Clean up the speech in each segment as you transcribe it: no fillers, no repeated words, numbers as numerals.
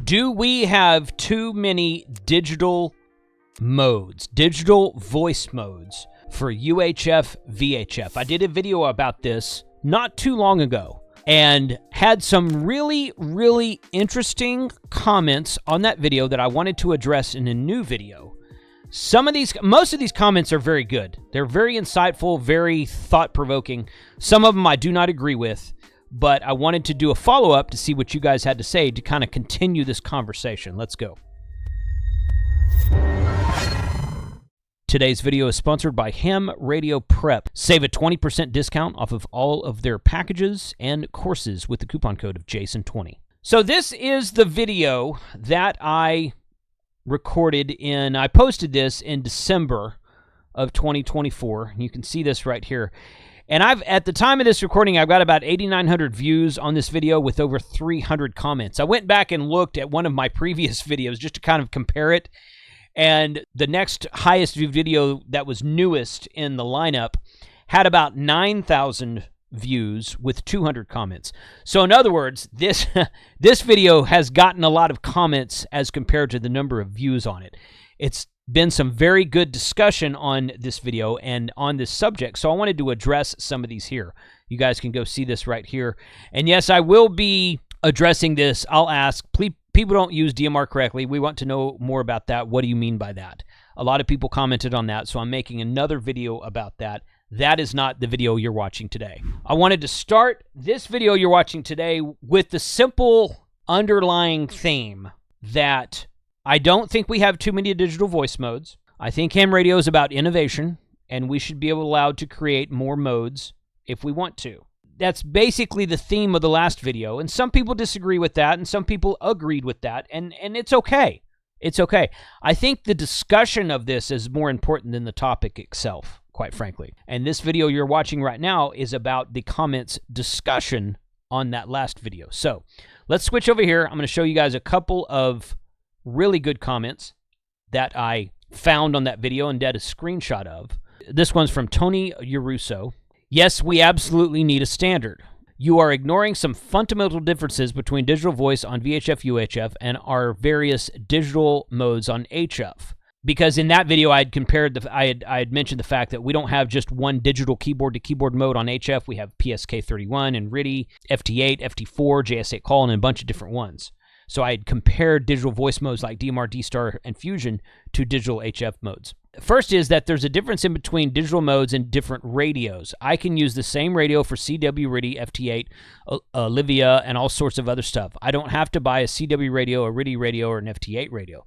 Do we have too many digital modes, digital voice modes for UHF, VHF? I did a video about this not too long ago and had some really, really interesting comments on that video that I wanted to address in a new video. Most of these comments are very good. They're very insightful, very thought-provoking. Some of them I do not agree with, but I wanted to do a follow-up to see what you guys had to say to kind of continue this conversation. Let's go. Today's video is sponsored by Ham Radio Prep. Save a 20% discount off of all of their packages and courses with the coupon code of Jason20. So this is the video that I recorded I posted this in December of 2024. You can see this right here. And at the time of this recording, I've got about 8,900 views on this video with over 300 comments. I went back and looked at one of my previous videos just to kind of compare it. And the next highest view video that was newest in the lineup had about 9,000 views with 200 comments. So in other words, this video has gotten a lot of comments as compared to the number of views on it. It's been some very good discussion on this video and on this subject, so I wanted to address some of these here. You guys can go see this right here. And yes, I will be addressing this. I'll ask, please, people don't use DMR correctly. We want to know more about that. What do you mean by that? A lot of people commented on that, so I'm making another video about that. That is not the video you're watching today. I wanted to start this video you're watching today with the simple underlying theme that I don't think we have too many digital voice modes. I think ham radio is about innovation, and we should be allowed to create more modes if we want to. That's basically the theme of the last video, and some people disagree with that, and some people agreed with that, and it's okay. It's okay. I think the discussion of this is more important than the topic itself, quite frankly. And this video you're watching right now is about the comments discussion on that last video. So let's switch over here. I'm going to show you guys a couple of really good comments that I found on that video and did a screenshot of. This one's from Tony Uruso. Yes, we absolutely need a standard. You are ignoring some fundamental differences between digital voice on VHF, UHF, and our various digital modes on HF. Because in that video, I had compared I had mentioned the fact that we don't have just one digital keyboard-to-keyboard mode on HF. We have PSK31 and RTTY, FT8, FT4, JS8 call, and a bunch of different ones. So I had compared digital voice modes like DMR, dstar, and Fusion to digital HF modes. First is that there's a difference in between digital modes and different radios. I can use the same radio for CW, RTTY, FT8, Olivia, and all sorts of other stuff. I don't have to buy a CW radio, a RTTY radio, or an FT8 radio.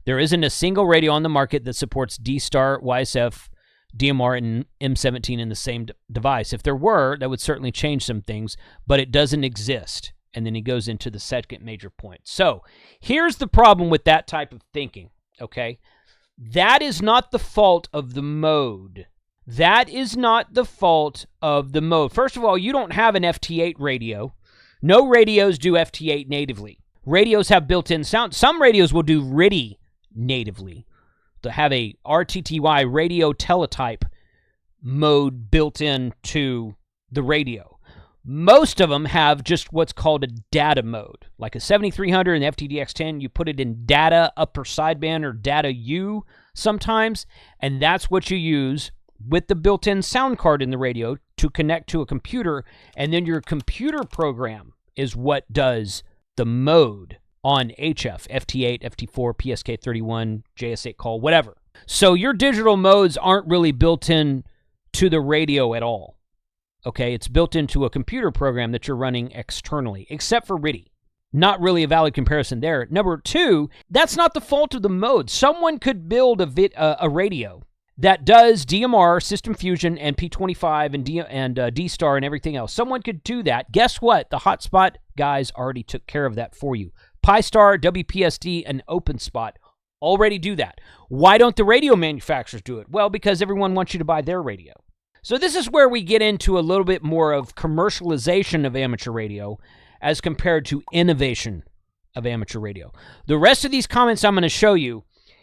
There isn't a single radio on the market that supports dstar, YSF, DMR, and M17 in the same device. If there were, that would certainly change some things, but it doesn't exist. And then he goes into the second major point. So here's the problem with that type of thinking, okay? That is not the fault of the mode. That is not the fault of the mode. First of all, you don't have an FT8 radio. No radios do FT8 natively. Radios have built-in sound. Some radios will do RTTY natively. To have a RTTY radio teletype mode built into the radio. Most of them have just what's called a data mode. Like a 7300 and FTDX10, you put it in data upper sideband or data U sometimes, and that's what you use with the built-in sound card in the radio to connect to a computer, and then your computer program is what does the mode on HF, FT8, FT4, PSK31, JS8 call, whatever. So your digital modes aren't really built in to the radio at all. Okay, it's built into a computer program that you're running externally, except for RTTY. Not really a valid comparison there. Number two, that's not the fault of the mode. Someone could build a radio that does DMR, System Fusion, and P25 and dstar and everything else. Someone could do that. Guess what? The hotspot guys already took care of that for you. Pi-Star, WPSD, and OpenSpot already do that. Why don't the radio manufacturers do it? Well, because everyone wants you to buy their radio. So this is where we get into a little bit more of commercialization of amateur radio as compared to innovation of amateur radio. The rest of these comments I'm going to show you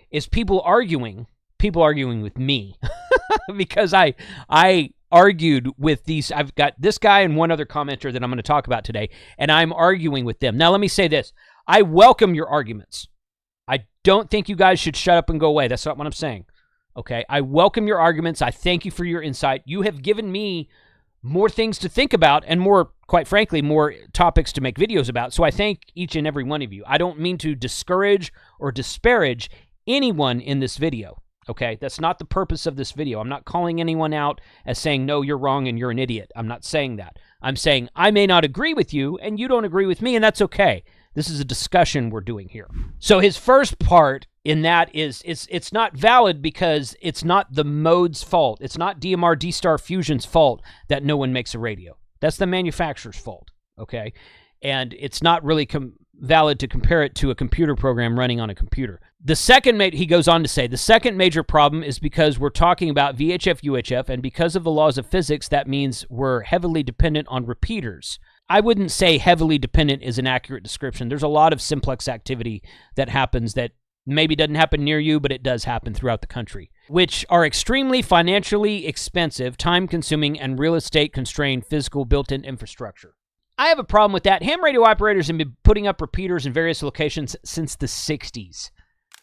is people arguing with me because I argued with these. I've got this guy and one other commenter that I'm going to talk about today, and I'm arguing with them. Now, let me say this. I welcome your arguments. I don't think you guys should shut up and go away. That's not what I'm saying. Okay? I welcome your arguments. I thank you for your insight. You have given me more things to think about and more, quite frankly, more topics to make videos about. So I thank each and every one of you. I don't mean to discourage or disparage anyone in this video. Okay? That's not the purpose of this video. I'm not calling anyone out as saying, no, you're wrong and you're an idiot. I'm not saying that. I'm saying I may not agree with you and you don't agree with me, and that's okay. This is a discussion we're doing here. So his first part in that is it's not valid because it's not the mode's fault. It's not DMR dstar Fusion's fault that no one makes a radio. That's the manufacturer's fault, okay? And it's not really valid to compare it to a computer program running on a computer. The second, he goes on to say, the second major problem is because we're talking about VHF, UHF, and because of the laws of physics, that means we're heavily dependent on repeaters. I wouldn't say heavily dependent is an accurate description. There's a lot of simplex activity that happens that maybe doesn't happen near you, but it does happen throughout the country, which are extremely financially expensive, time-consuming, and real estate-constrained physical built-in infrastructure. I have a problem with that. Ham radio operators have been putting up repeaters in various locations since the 60s.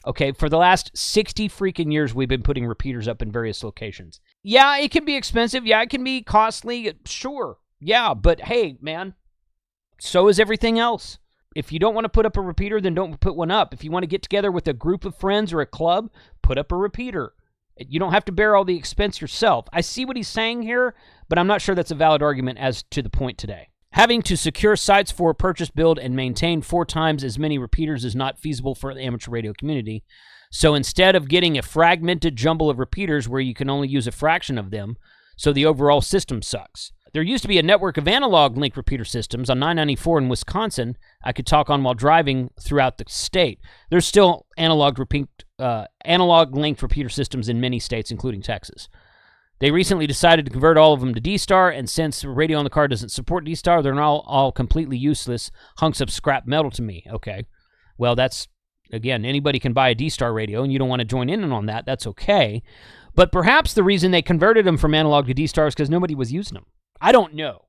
Okay, for the last 60 freaking years, we've been putting repeaters up in various locations. Yeah, it can be expensive. Yeah, it can be costly. Sure. Yeah, but hey, man, so is everything else. If you don't want to put up a repeater, then don't put one up. If you want to get together with a group of friends or a club, put up a repeater. You don't have to bear all the expense yourself. I see what he's saying here, but I'm not sure that's a valid argument as to the point today. Having to secure sites for purchase, build, and maintain 4 times as many repeaters is not feasible for the amateur radio community. So instead of getting a fragmented jumble of repeaters where you can only use a fraction of them, so the overall system sucks. There used to be a network of analog link repeater systems on 994 in Wisconsin I could talk on while driving throughout the state. There's still analog linked repeater systems in many states, including Texas. They recently decided to convert all of them to dstar, and since radio on the car doesn't support dstar, they're now all completely useless hunks of scrap metal to me. Okay, well, that's, again, anybody can buy a dstar radio, and you don't want to join in on that. That's okay. But perhaps the reason they converted them from analog to dstar is because nobody was using them. I don't know.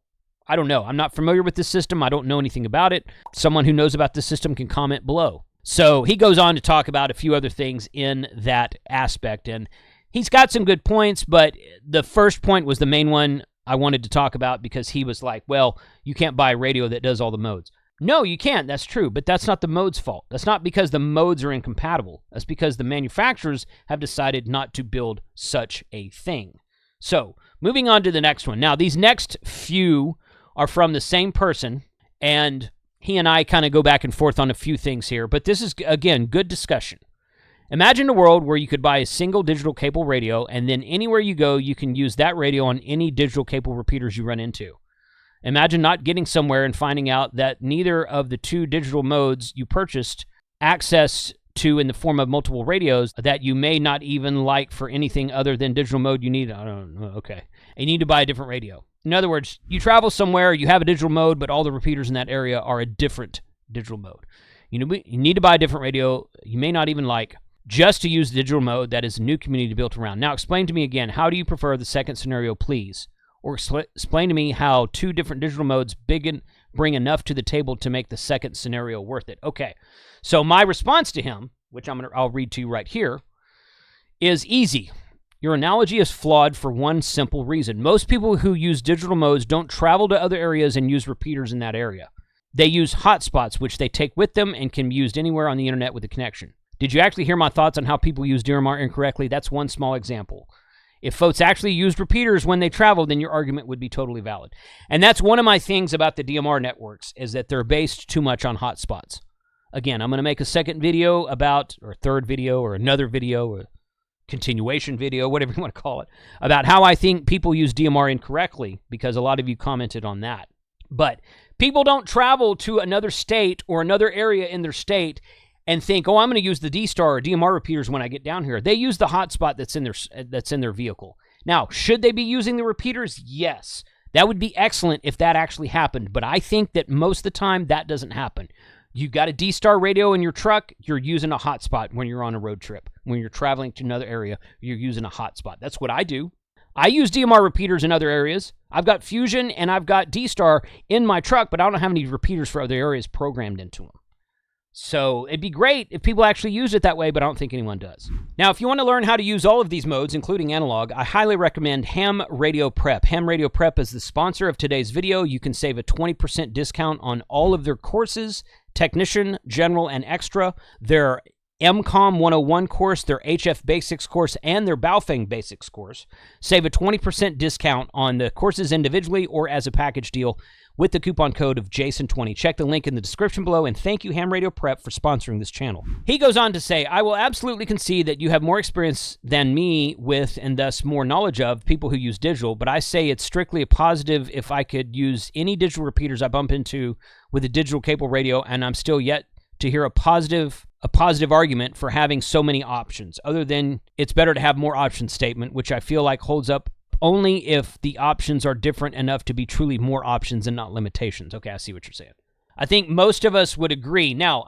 I'm not familiar with this system. I don't know anything about it. Someone who knows about this system can comment below. So he goes on to talk about a few other things in that aspect, and he's got some good points, but the first point was the main one I wanted to talk about because he was like, well, you can't buy a radio that does all the modes. No, you can't. That's true, but that's not the mode's fault. That's not because the modes are incompatible. That's because the manufacturers have decided not to build such a thing. So, moving on to the next one. Now, these next few are from the same person, and he and I kind of go back and forth on a few things here, but this is, again, good discussion. Imagine a world where you could buy a single digital cable radio, and then anywhere you go, you can use that radio on any digital cable repeaters you run into. Imagine not getting somewhere and finding out that neither of the 2 digital modes you purchased access to in the form of multiple radios that you may not even like for anything other than digital mode you need. I don't know. Okay. And you need to buy a different radio. In other words, you travel somewhere, you have a digital mode, but all the repeaters in that area are a different digital mode. You need to buy a different radio you may not even like just to use the digital mode that is a new community built around. Now, explain to me again, how do you prefer the second scenario, please? Or explain to me how 2 different digital modes bring enough to the table to make the second scenario worth it. Okay, so my response to him, which I'll read to you right here, is easy. Your analogy is flawed for one simple reason. Most people who use digital modes don't travel to other areas and use repeaters in that area. They use hotspots, which they take with them and can be used anywhere on the internet with a connection. Did you actually hear my thoughts on how people use DMR incorrectly? That's one small example. If folks actually used repeaters when they traveled, then your argument would be totally valid. And that's one of my things about the DMR networks, is that they're based too much on hotspots. Again, I'm going to make a second video about, or a third video, or another video, or continuation video, whatever you want to call it, about how I think people use DMR incorrectly, because a lot of you commented on that. But people don't travel to another state or another area in their state and think, oh, I'm going to use the dstar or DMR repeaters when I get down here. They use the hotspot that's in their vehicle. Now, should they be using the repeaters? Yes. That would be excellent if that actually happened, but I think that most of the time that doesn't happen. You've got a dstar radio in your truck, you're using a hotspot when you're on a road trip. When you're traveling to another area, you're using a hotspot. That's what I do. I use DMR repeaters in other areas. I've got Fusion and I've got dstar in my truck, but I don't have any repeaters for other areas programmed into them. So it'd be great if people actually use it that way, but I don't think anyone does. Now, if you want to learn how to use all of these modes, including analog, I highly recommend Ham Radio Prep. Ham Radio Prep is the sponsor of today's video. You can save a 20% discount on all of their courses, Technician, General, and Extra. Their MCOM 101 course, their HF Basics course, and their Baofeng Basics course. Save a 20% discount on the courses individually or as a package deal with the coupon code of Jason20. Check the link in the description below, and thank you, Ham Radio Prep, for sponsoring this channel. He goes on to say, I will absolutely concede that you have more experience than me with, and thus more knowledge of, people who use digital, but I say it's strictly a positive if I could use any digital repeaters I bump into with a digital cable radio, and I'm still yet to hear a positive argument for having so many options, other than it's better to have more options statement, which I feel like holds up only if the options are different enough to be truly more options and not limitations. Okay, I see what you're saying. I think most of us would agree. Now,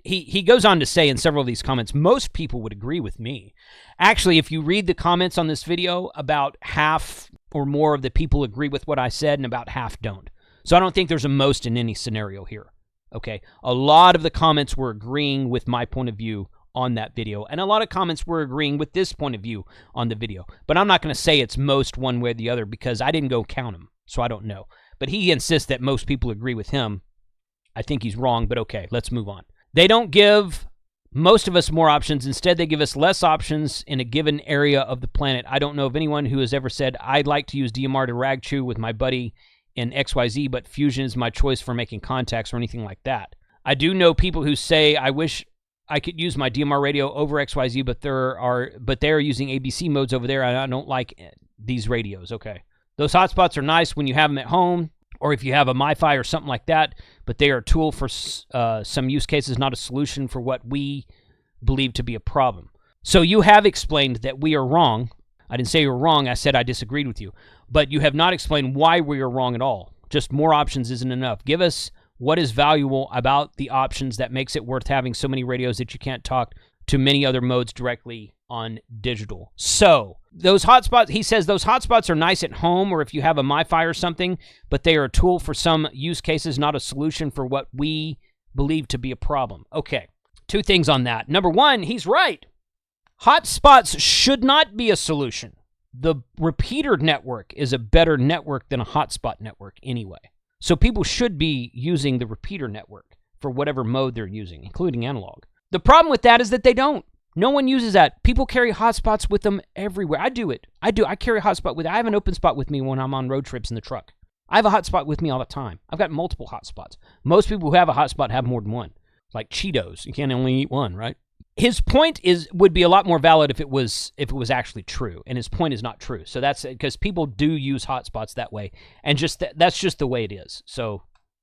he goes on to say in several of these comments, most people would agree with me. Actually, if you read the comments on this video, about half or more of the people agree with what I said, and about half don't. So I don't think there's a most in any scenario here. Okay, a lot of the comments were agreeing with my point of view on that video, and a lot of comments were agreeing with this point of view on the video. But I'm not going to say it's most one way or the other because I didn't go count them, so I don't know. But he insists that most people agree with him. I think he's wrong, but okay, let's move on. They don't give most of us more options. Instead, they give us less options in a given area of the planet. I don't know of anyone who has ever said, I'd like to use DMR to rag chew with my buddy in XYZ, but Fusion is my choice for making contacts or anything like that. I do know people who say, I wish I could use my DMR radio over XYZ, but they're using ABC modes over there, and I don't like these radios. Okay. Those hotspots are nice when you have them at home, or if you have a MiFi or something like that, but they are a tool for some use cases, not a solution for what we believe to be a problem. So you have explained that we are wrong. I didn't say you were wrong. I said I disagreed with you. But you have not explained why we are wrong at all. Just more options isn't enough. Give us what is valuable about the options that makes it worth having so many radios that you can't talk to many other modes directly on digital. So those hotspots, he says those hotspots are nice at home or if you have a MiFi or something, but they are a tool for some use cases, not a solution for what we believe to be a problem. Okay, two things on that. Number one, he's right. Hotspots should not be a solution. The repeater network is a better network than a hotspot network anyway. So people should be using the repeater network for whatever mode they're using, including analog. The problem with that is that they don't. No one uses that. People carry hotspots with them everywhere. I do it. I carry a hotspot with. I have an open spot with me when I'm on road trips in the truck. I have a hotspot with me all the time. I've got multiple hotspots. Most people who have a hotspot have more than one. Like Cheetos. You can't only eat one, right? His point would be a lot more valid if it was actually true, and his point is not true. So that's because people do use hotspots that way, and that's just the way it is. So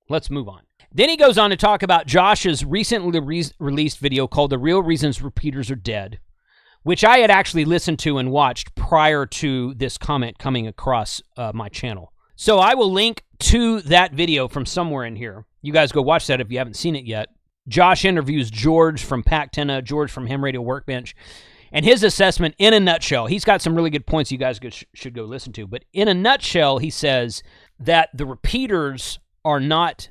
let's move on. Then he goes on to talk about Josh's recently released video called "The Real Reasons Repeaters Are Dead," which I had actually listened to and watched prior to this comment coming across my channel. So I will link to that video from somewhere in here. You guys go watch that if you haven't seen it yet. Josh interviews George from Pactena, George from Ham Radio Workbench, and his assessment in a nutshell, he's got some really good points you guys should go listen to, but in a nutshell, he says that the repeaters are not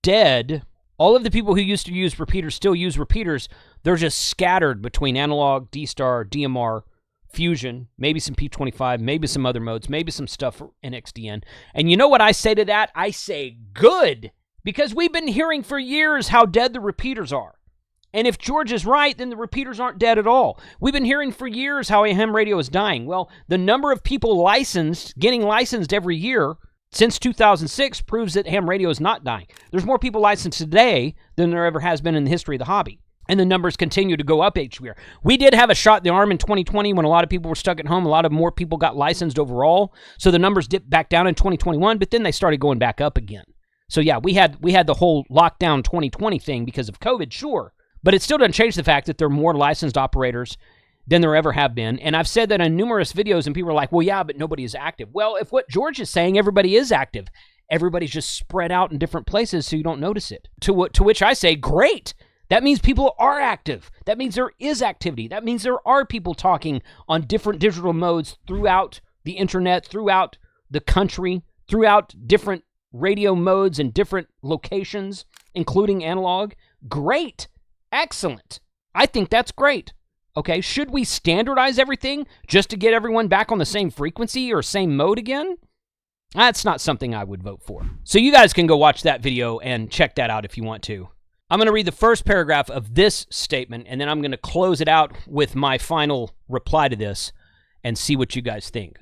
dead. All of the people who used to use repeaters still use repeaters. They're just scattered between analog, dstar, DMR, Fusion, maybe some P25, maybe some other modes, maybe some stuff for NXDN. And you know what I say to that? I say, good. Because we've been hearing for years how dead the repeaters are. And if George is right, then the repeaters aren't dead at all. We've been hearing for years how ham radio is dying. Well, the number of people getting licensed every year since 2006 proves that ham radio is not dying. There's more people licensed today than there ever has been in the history of the hobby. And the numbers continue to go up each year. We did have a shot in the arm in 2020 when a lot of people were stuck at home. A lot of more people got licensed overall. So the numbers dipped back down in 2021, but then they started going back up again. So yeah, we had the whole lockdown 2020 thing because of COVID, sure. But it still doesn't change the fact that there are more licensed operators than there ever have been. And I've said that in numerous videos, and people are like, well, yeah, but nobody is active. Well, if what George is saying, everybody is active. Everybody's just spread out in different places so you don't notice it. To which I say, great. That means people are active. That means there is activity. That means there are people talking on different digital modes throughout the internet, throughout the country, throughout different radio modes and different locations, including analog. Great. Excellent. I think that's great. Okay, should we standardize everything just to get everyone back on the same frequency or same mode again? That's not something I would vote for. So you guys can go watch that video and check that out if you want to. I'm going to read the first paragraph of this statement, and then I'm going to close it out with my final reply to this and see what you guys think.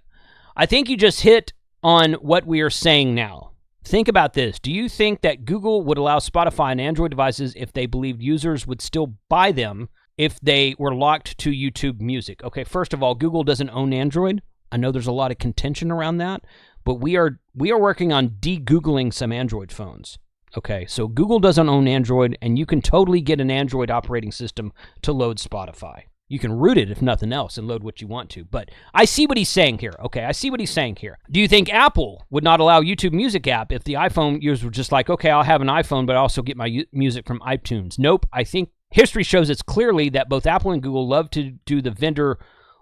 I think you just hit on what we are saying now. Think about this. Do you think that Google would allow Spotify on Android devices if they believed users would still buy them if they were locked to YouTube Music? Okay, first of all, Google doesn't own Android. I know there's a lot of contention around that, but we are working on de-Googling some Android phones. Okay, so Google doesn't own Android, and you can totally get an Android operating system to load Spotify. You can root it, if nothing else, and load what you want to. But I see what he's saying here, okay? I see what he's saying here. Do you think Apple would not allow YouTube Music app if the iPhone users were just like, okay, I'll have an iPhone, but I also get my music from iTunes? Nope. I think history shows us clearly that both Apple and Google love to do the vendor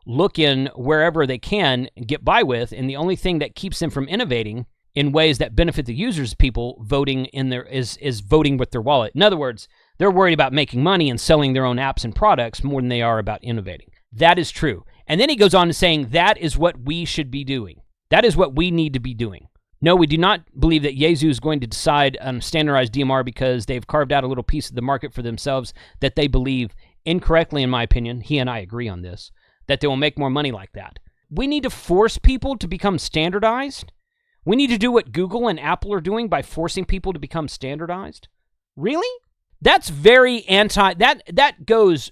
look-in wherever they can get by with, and the only thing that keeps them from innovating in ways that benefit the users, people voting in their is voting with their wallet. In other words, they're worried about making money and selling their own apps and products more than they are about innovating. That is true. And then he goes on to saying that is what we should be doing. That is what we need to be doing. No, we do not believe that Yazoo is going to decide on standardized DMR because they've carved out a little piece of the market for themselves that they believe, incorrectly in my opinion, he and I agree on this, that they will make more money like that. We need to force people to become standardized. We need to do what Google and Apple are doing by forcing people to become standardized. Really? That's very that goes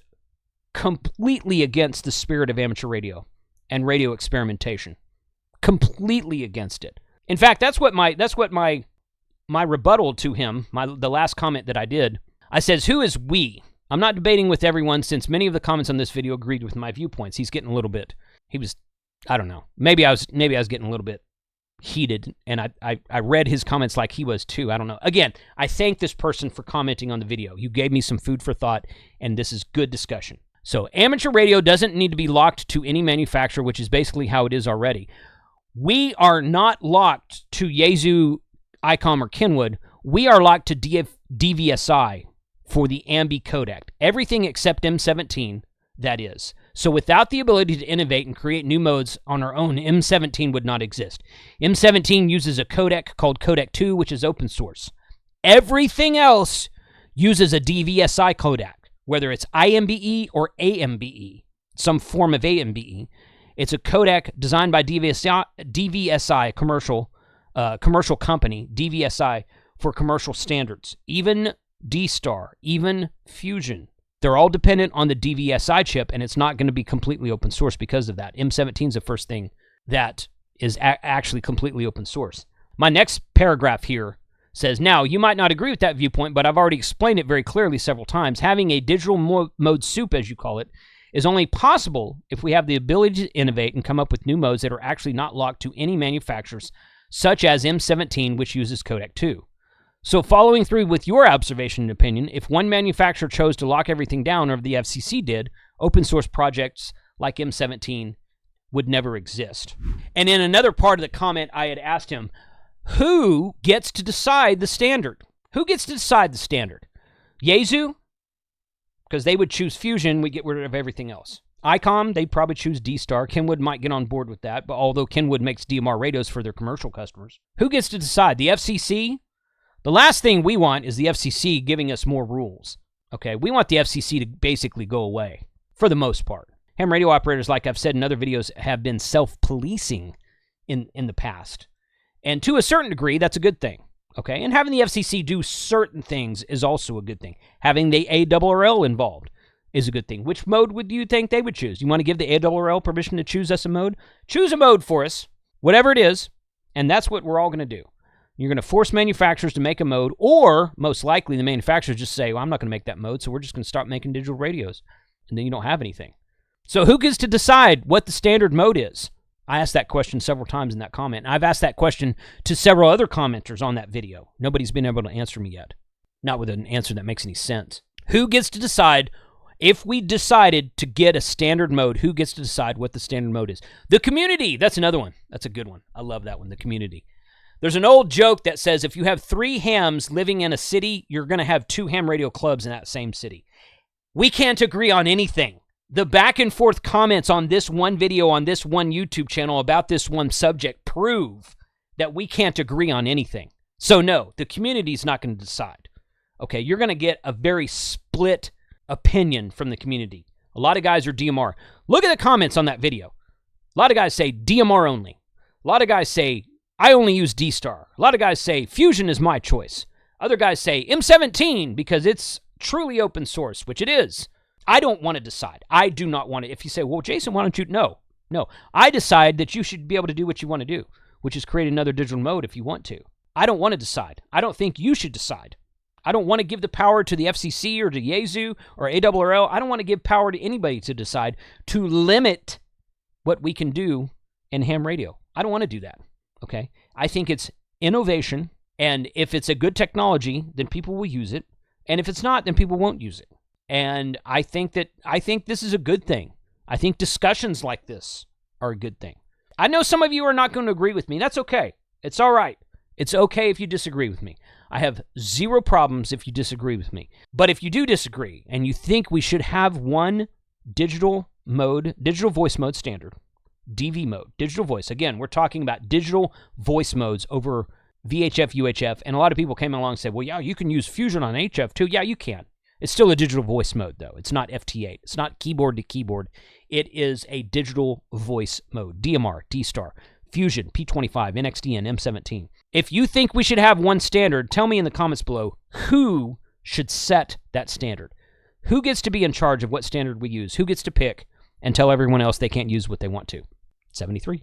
completely against the spirit of amateur radio and radio experimentation. Completely against it. In fact, that's what my rebuttal to him, the last comment that I did. I says, who is we? I'm not debating with everyone since many of the comments on this video agreed with my viewpoints. He's getting a little bit, I don't know. Maybe I was getting a little bit heated, and I read his comments like he was too. I don't know. Again, I thank this person for commenting on the video. You gave me some food for thought, and this is good discussion. So amateur radio doesn't need to be locked to any manufacturer, which is basically how it is already. We are not locked to Yazoo, ICOM, or Kenwood. We are locked to DVSI for the AMBI codec. Everything except M17, that is. So without the ability to innovate and create new modes on our own, M17 would not exist. M17 uses a codec called Codec 2, which is open source. Everything else uses a DVSI codec, whether it's IMBE or AMBE, some form of AMBE. It's a codec designed by DVSI commercial company, DVSI, for commercial standards. Even dstar, even Fusion. They're all dependent on the DVSI chip, and it's not going to be completely open source because of that. M17 is the first thing that is actually completely open source. My next paragraph here says, now, you might not agree with that viewpoint, but I've already explained it very clearly several times. Having a digital mode soup, as you call it, is only possible if we have the ability to innovate and come up with new modes that are actually not locked to any manufacturers, such as M17, which uses Codec 2. So following through with your observation and opinion, if one manufacturer chose to lock everything down, or the FCC did, open source projects like M17 would never exist. And in another part of the comment, I had asked him, who gets to decide the standard? Who gets to decide the standard? Yazoo? Because they would choose Fusion, we get rid of everything else. ICOM, they'd probably choose dstar. Kenwood might get on board with that, but although Kenwood makes DMR radios for their commercial customers. Who gets to decide? The FCC? The last thing we want is the FCC giving us more rules. Okay, we want the FCC to basically go away, for the most part. Ham radio operators, like I've said in other videos, have been self-policing in the past. And to a certain degree, that's a good thing. Okay, and having the FCC do certain things is also a good thing. Having the ARRL involved is a good thing. Which mode would you think they would choose? You want to give the ARRL permission to choose us a mode? Choose a mode for us, whatever it is, and that's what we're all going to do. You're going to force manufacturers to make a mode, or most likely the manufacturers just say, well, I'm not going to make that mode, so we're just going to start making digital radios, and then you don't have anything. So who gets to decide what the standard mode is? I asked that question several times in that comment. And I've asked that question to several other commenters on that video. Nobody's been able to answer me yet. Not with an answer that makes any sense. Who gets to decide, if we decided to get a standard mode, who gets to decide what the standard mode is? The community. That's another one. That's a good one. I love that one, the community. There's an old joke that says if you have 3 hams living in a city, you're going to have 2 ham radio clubs in that same city. We can't agree on anything. The back and forth comments on this one video on this one YouTube channel about this one subject prove that we can't agree on anything. So no, the community's not going to decide. Okay, you're going to get a very split opinion from the community. A lot of guys are DMR. Look at the comments on that video. A lot of guys say DMR only. A lot of guys say, I only use dstar. A lot of guys say, Fusion is my choice. Other guys say, M17 because it's truly open source, which it is. I don't want to decide. I do not want to. If you say, well, Jason, why don't you? No. I decide that you should be able to do what you want to do, which is create another digital mode if you want to. I don't want to decide. I don't think you should decide. I don't want to give the power to the FCC or to Yaesu or ARRL. I don't want to give power to anybody to decide to limit what we can do in ham radio. I don't want to do that, okay? I think it's innovation, and if it's a good technology, then people will use it, and if it's not, then people won't use it. And I think this is a good thing. I think discussions like this are a good thing. I know some of you are not going to agree with me. That's okay. It's all right. It's okay if you disagree with me. I have zero problems if you disagree with me. But if you do disagree and you think we should have one digital voice mode standard, DV mode, digital voice. Again, we're talking about digital voice modes over VHF, UHF. And a lot of people came along and said, well, yeah, you can use Fusion on HF too. Yeah, you can. It's still a digital voice mode, though. It's not FT8. It's not keyboard to keyboard. It is a digital voice mode. DMR, dstar, Fusion, P25, NXDN, M17. If you think we should have one standard, tell me in the comments below who should set that standard. Who gets to be in charge of what standard we use? Who gets to pick and tell everyone else they can't use what they want to? 73.